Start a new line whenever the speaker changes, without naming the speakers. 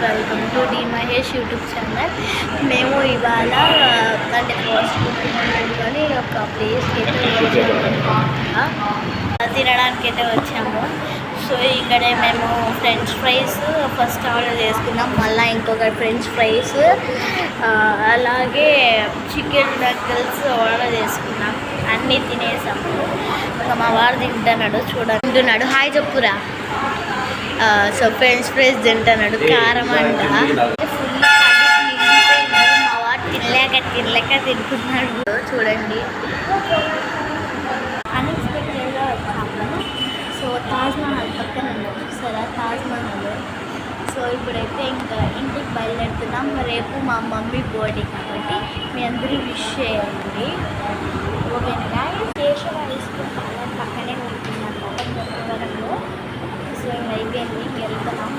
Welcome to the Mahesh YouTube channel. మేము ఇవాళ అంటే కానీ ఒక ప్లేస్కి అయితే తినడానికి అయితే వచ్చాము. సో ఇక్కడ మేము ఫ్రెంచ్ ఫ్రైస్ ఫస్ట్ ఆర్డర్ చేసుకున్నాం, మళ్ళీ ఇంకొకటి ఫ్రెంచ్ ఫ్రైస్ అలాగే చికెన్ నగ్గల్స్ ఆర్డర్ చేసుకున్నాం. అన్నీ తినేసాము. ఇంకా మా వారు తింటున్నాడు. హాయ్ చెప్పురా. సో ఫ్రెంచ్ ఫ్రైస్ తింటున్నాడు, కారం అంట. ఫుల్ మా వాడు తినలేక తింటున్నాడు. చూడండి, అన్ఎక్స్పెక్టెడ్గా వచ్చాము. సో తాజ్మహల్ పక్కన ఉన్నాం చూసారా, తాజ్మహల్. సో ఇప్పుడైతే ఇంకా ఇంటికి బయలుదేరుతున్నాం. రేపు మా మమ్మీ బర్త్డే కాబట్టి మీ అందరూ విష్ చేయండి. ఓకేనా. కేశవ స్కూల్ పక్కనే ఉంటున్నాం. సో అయిపోయింది, వెళ్తున్నాం.